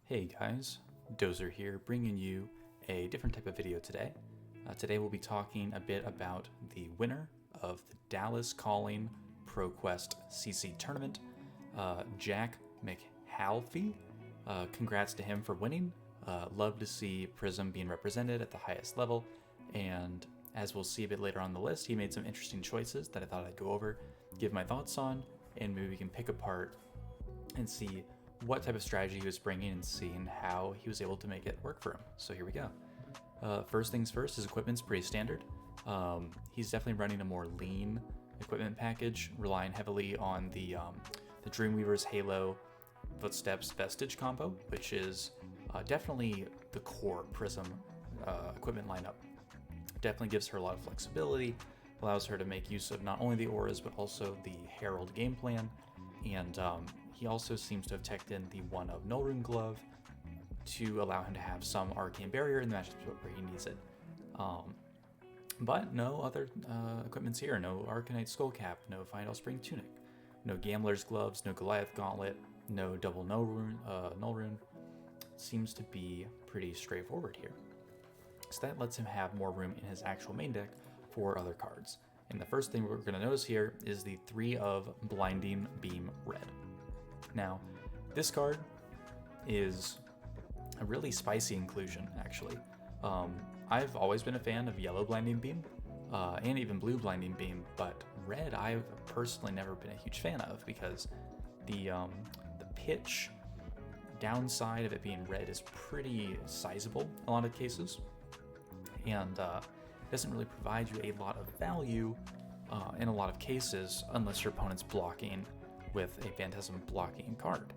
Hey guys, Dozer here, bringing you a different type of video today. Today we'll be talking a bit about the winner of the Dallas Calling ProQuest CC tournament, Jack McHalffey. Congrats to him for winning. Love to see Prism being represented at the highest level, and as we'll see a bit later on the list, he made some interesting choices that I thought I'd go over, give my thoughts on, and maybe we can pick apart and see what type of strategy he was bringing and seeing how he was able to make it work for him. So here we go. First things first, his equipment's pretty standard. He's definitely running a more lean equipment package, relying heavily on the Dreamweaver's Halo Footsteps Vestige combo, which is definitely the core Prism equipment lineup. Definitely gives her a lot of flexibility, allows her to make use of not only the auras but also the Herald game plan, and he also seems to have teched in the one of Null Rune Glove to allow him to have some Arcane Barrier in the matchups where he needs it. But no other equipments here. No Arcanite Skullcap, no Final Spring Tunic, no Gambler's Gloves, no Goliath Gauntlet, no double Null Rune. Seems to be pretty straightforward here. So that lets him have more room in his actual main deck for other cards. And the first thing we're going to notice here is the 3 of Blinding Beam Red. Now, this card is a really spicy inclusion, actually. I've always been a fan of yellow Blinding Beam, and even blue Blinding Beam, but red I've personally never been a huge fan of because the pitch downside of it being red is pretty sizable in a lot of cases, and doesn't really provide you a lot of value in a lot of cases unless your opponent's blocking with a Phantasm blocking card.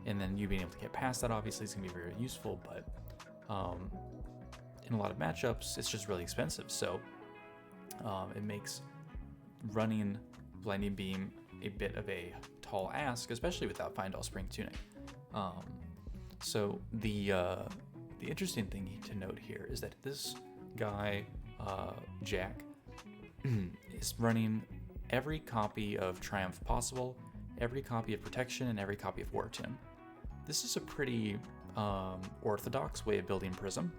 And then you being able to get past that obviously is going to be very useful, but in a lot of matchups it's just really expensive, so it makes running Blinding Beam a bit of a tall ask, especially without Fyendal Spring Tunic. So the interesting thing to note here is that this guy, Jack, is running every copy of Triumph possible, every copy of Protection, and every copy of War Tomb. This is a pretty orthodox way of building Prism.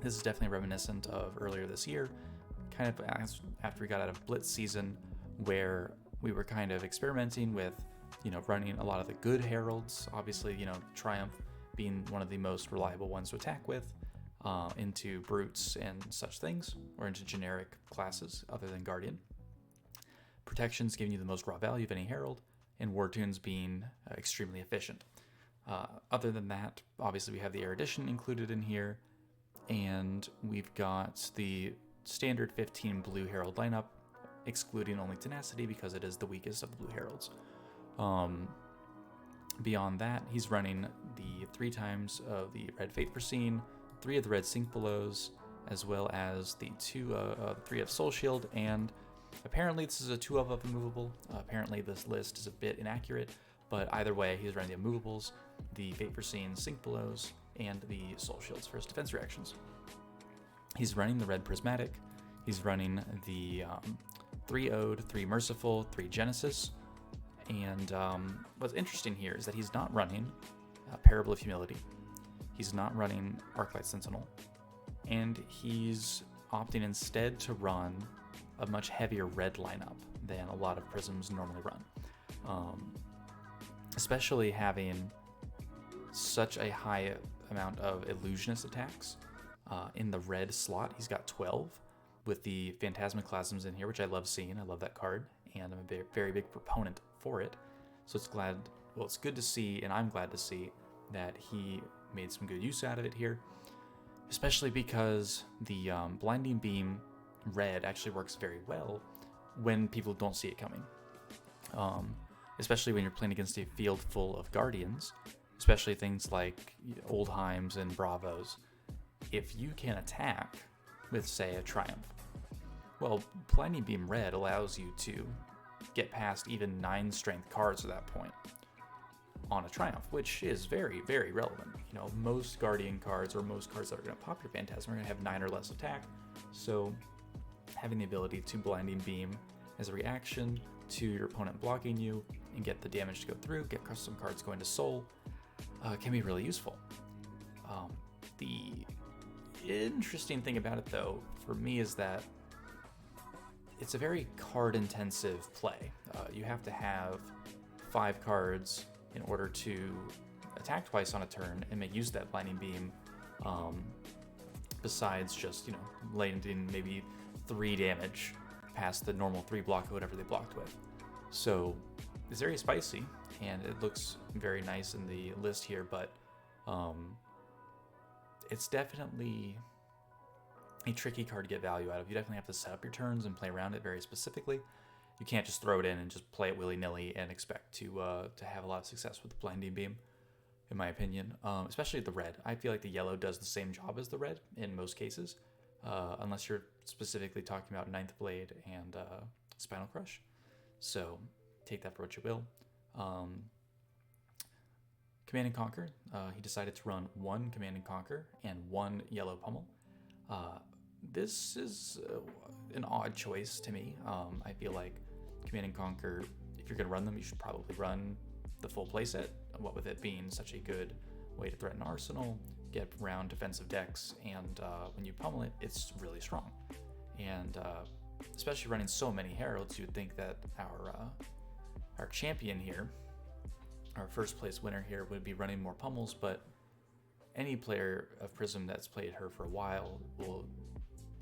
This is definitely reminiscent of earlier this year, kind of after we got out of Blitz season, where we were kind of experimenting with, running a lot of the good Heralds, obviously, Triumph being one of the most reliable ones to attack with, into Brutes and such things, or into generic classes other than Guardian. Protection's giving you the most raw value of any Herald, and War Tunes being extremely efficient. Other than that, obviously we have the Erudition included in here, and we've got the standard 15 blue Herald lineup, excluding only Tenacity because it is the weakest of the blue Heralds. Beyond that, he's running the 3 times of the red Fate Foreseen, 3 of the red Sink Belows, as well as the 3 of Soul Shield, and apparently this is a 2 of immovable. Apparently this list is a bit inaccurate, but either way, he's running the immovables, the Fate Foreseen Sink Belows, and the Soul Shields for his defense reactions. He's running the red Prismatic. He's running the 3 Ode, 3 Merciful, 3 Genesis, and what's interesting here is that he's not running Parable of Humility. He's not running Arclight Sentinel, and he's opting instead to run a much heavier red lineup than a lot of Prisms normally run. Especially having such a high amount of Illusionist attacks in the red slot. He's got 12 with the Phantasmaclasms in here, which I love seeing. I love that card, and I'm a very, very big proponent for it. So it's good to see, and I'm glad to see that he made some good use out of it here, especially because the Blinding Beam red actually works very well when people don't see it coming. Especially when you're playing against a field full of Guardians, especially things like Oldheims and Bravos. If you can attack with, say, a Triumph, well, Blinding Beam red allows you to get past even 9 strength cards at that point on a Triumph, which is very, very relevant. Most Guardian cards, or most cards that are going to pop your Phantasm, are going to have 9 or less attack, so having the ability to Blinding Beam as a reaction to your opponent blocking you and get the damage to go through, get custom cards going to Soul, can be really useful. The interesting thing about it, though, for me, is that it's a very card-intensive play. You have to have 5 cards in order to attack twice on a turn and make use of that Blinding Beam, besides just, laying in maybe 3 damage past the normal 3 block or whatever they blocked with. So it's very spicy, and it looks very nice in the list here, but it's definitely a tricky card to get value out of. You definitely have to set up your turns and play around it very specifically. You can't just throw it in and just play it willy-nilly and expect to have a lot of success with the Blinding Beam, in my opinion. Especially the red. I feel like the yellow does the same job as the red in most cases, unless you're specifically talking about Ninth Blade and Spinal Crush. So take that for what you will. Command and Conquer. He decided to run 1 Command and Conquer and 1 Yellow Pummel. This is an odd choice to me. I feel like Command and Conquer, if you're going to run them, you should probably run the full playset. What with it being such a good way to threaten Arsenal, get around defensive decks, and when you pummel it, it's really strong. And especially running so many Heralds, you'd think that our champion here, our first place winner here, would be running more pummels, but any player of Prism that's played her for a while will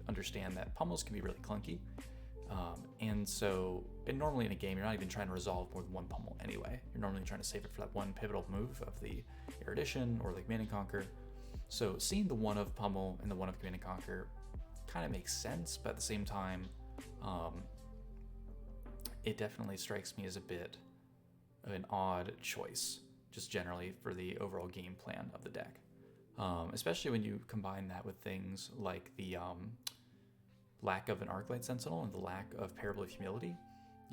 understand that pummels can be really clunky. And normally in a game, you're not even trying to resolve more than 1 pummel anyway. You're normally trying to save it for that one pivotal move of the Erudition or the Command and Conquer. So seeing the 1 of pummel and the 1 of Command and Conquer kind of makes sense, but at the same time, it definitely strikes me as a bit of an odd choice, just generally for the overall game plan of the deck. Especially when you combine that with things like the lack of an Arclight Sentinel and the lack of Parable of Humility.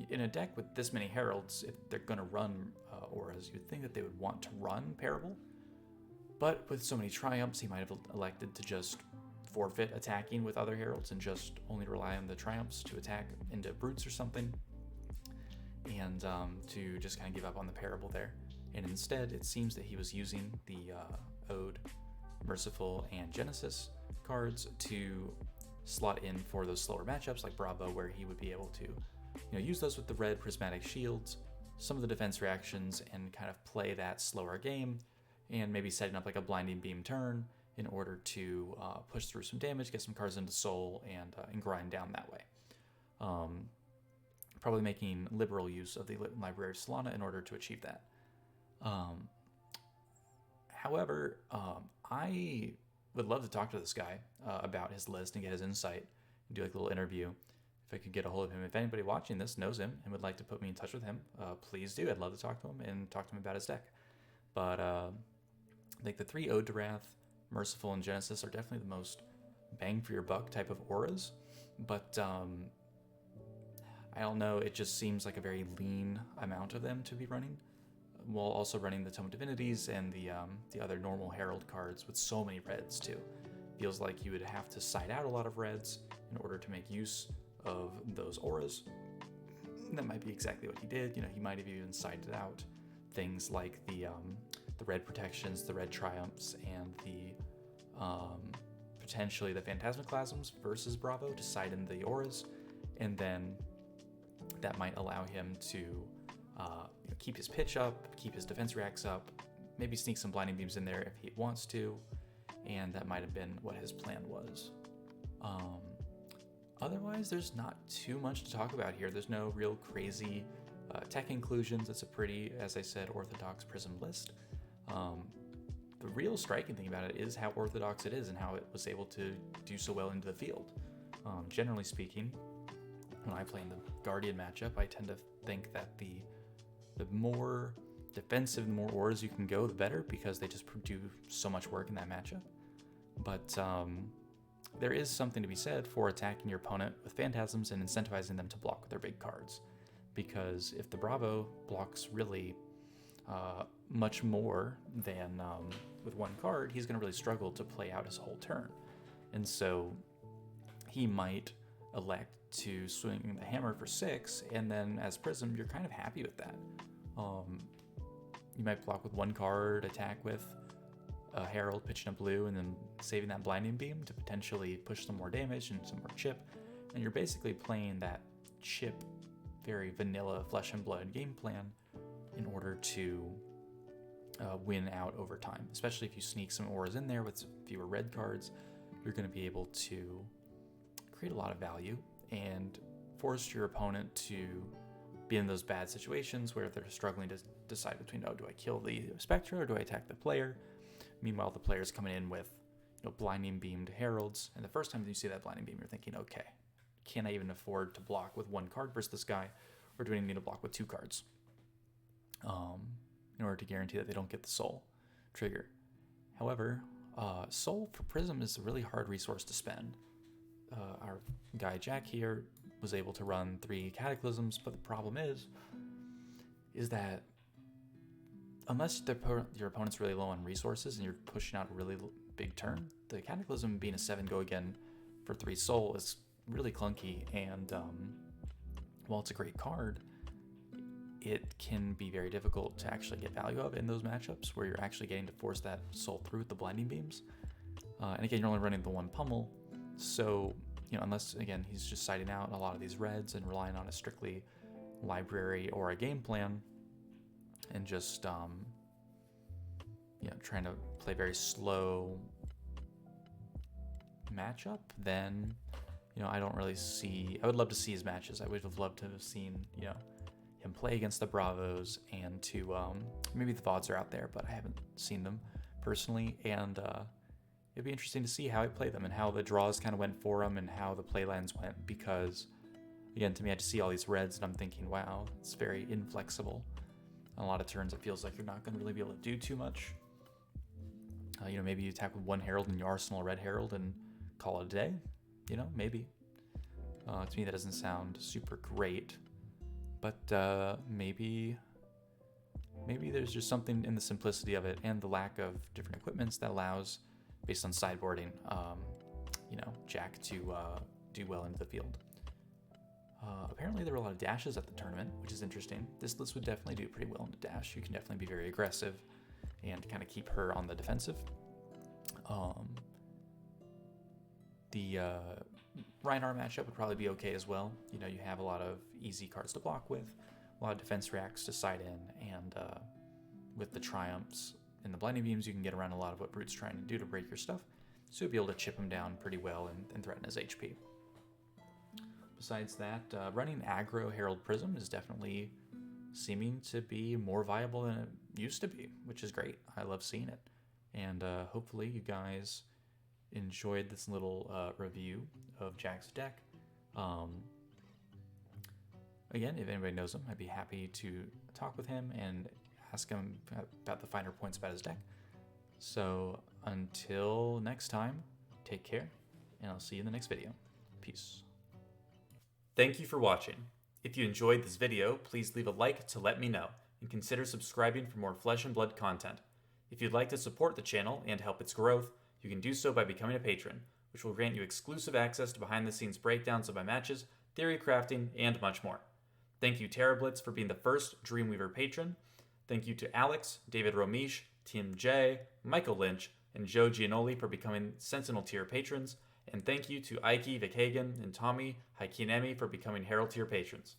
In a deck with this many Heralds, if they're going to run auras, you'd think that they would want to run Parable. But with so many Triumphs, he might have elected to just forfeit attacking with other Heralds and just only rely on the Triumphs to attack into Brutes or something, and to just kind of give up on the Parable there. And instead, it seems that he was using the Ode, Merciful, and Genesis cards to slot in for those slower matchups like Bravo, where he would be able to use those with the red prismatic shields, some of the defense reactions, and kind of play that slower game, and maybe setting up like a Blinding Beam turn in order to push through some damage, get some cards into Soul, and grind down that way. Probably making liberal use of the Library of Solana in order to achieve that. However, I would love to talk to this guy about his list and get his insight and do like a little interview. If I could get a hold of him. If anybody watching this knows him and would like to put me in touch with him, please do. I'd love to talk to him and talk to him about his deck. But like the 3 Ode to Wrath, Merciful, and Genesis are definitely the most bang for your buck type of auras. But I don't know, it just seems like a very lean amount of them to be running, while also running the Tome of Divinities and the other normal Herald cards with so many reds too. Feels like you would have to side out a lot of reds in order to make use of those auras. That might be exactly what he did. He might have even sided out things like the red protections, the red triumphs, and the potentially the Phantasmaclasms versus Bravo to side in the auras, and then that might allow him to keep his pitch up, keep his defense reacts up, maybe sneak some Blinding Beams in there if he wants to, and that might have been what his plan was. Otherwise, there's not too much to talk about here. There's no real crazy tech inclusions. It's a pretty, as I said, orthodox Prism list. The real striking thing about it is how orthodox it is and how it was able to do so well into the field. Generally speaking, when I play in the Guardian matchup, I tend to think that the more defensive, the more auras you can go, the better, because they just do so much work in that matchup. But there is something to be said for attacking your opponent with Phantasms and incentivizing them to block with their big cards. Because if the Bravo blocks really much more than with one card, he's going to really struggle to play out his whole turn. And so he might elect to swing the hammer for 6, and then as Prism, you're kind of happy with that. you might block with 1 card, attack with a Herald, pitching a blue, and then saving that Blinding Beam to potentially push some more damage and some more chip. And you're basically playing that chip, very vanilla Flesh and Blood game plan in order to win out over time. Especially if you sneak some auras in there with fewer red cards, you're going to be able to create a lot of value and force your opponent to be in those bad situations where they're struggling to decide between, oh, do I kill the Spectre or do I attack the player? Meanwhile, the player's coming in with blinding beamed Heralds, and the first time you see that blinding beam, you're thinking, okay, can I even afford to block with 1 card versus this guy, or do I need to block with 2 cards in order to guarantee that they don't get the Soul trigger? However, Soul for Prism is a really hard resource to spend. Our guy Jack here was able to run 3 Cataclysms, but the problem is that unless your opponent's really low on resources and you're pushing out a really big turn, the Cataclysm being a 7 go again for 3 Soul is really clunky, and while it's a great card, it can be very difficult to actually get value of in those matchups where you're actually getting to force that Soul through with the Blinding Beams. And again, you're only running the 1 Pummel, so unless, again, he's just siding out a lot of these reds and relying on a strictly library or a game plan, and just trying to play very slow matchup, then I don't really see. I would love to see his matches. I would have loved to have seen him play against the Bravos, and to maybe the VODs are out there, but I haven't seen them personally, and it'd be interesting to see how he played them and how the draws kind of went for him and how the play lines went, because again, to me, I just see all these reds and I'm thinking, wow, it's very inflexible. On a lot of turns, it feels like you're not going to really be able to do too much. Maybe you attack with 1 Herald in your arsenal, Red Herald, and call it a day. Maybe. To me, that doesn't sound super great. But maybe there's just something in the simplicity of it and the lack of different equipments that allows, based on sideboarding, Jack to do well into the field. Apparently there were a lot of dashes at the tournament, which is interesting. This list would definitely do pretty well in the dash. You can definitely be very aggressive and kind of keep her on the defensive. The Rhinar matchup would probably be okay as well. You have a lot of easy cards to block with, a lot of defense reacts to side in, and with the Triumphs and the Blinding Beams, you can get around a lot of what Brute's trying to do to break your stuff. So you'll be able to chip him down pretty well and threaten his HP. Besides that, running Aggro Herald Prism is definitely seeming to be more viable than it used to be, which is great. I love seeing it. And hopefully you guys enjoyed this little review of Jack's deck. Again, if anybody knows him, I'd be happy to talk with him and ask him about the finer points about his deck. So until next time, take care, and I'll see you in the next video. Peace. Thank you for watching. If you enjoyed this video, please leave a like to let me know, and consider subscribing for more Flesh and Blood content. If you'd like to support the channel and help its growth, you can do so by becoming a patron, which will grant you exclusive access to behind-the-scenes breakdowns of my matches, theory crafting, and much more. Thank you, TerraBlitz, for being the first Dreamweaver patron. Thank you to Alex, David Romish, Tim J, Michael Lynch, and Joe Gianoli for becoming Sentinel tier patrons. And thank you to Ike Vikhagen and Tommy Haikinemi for becoming Herald tier patrons.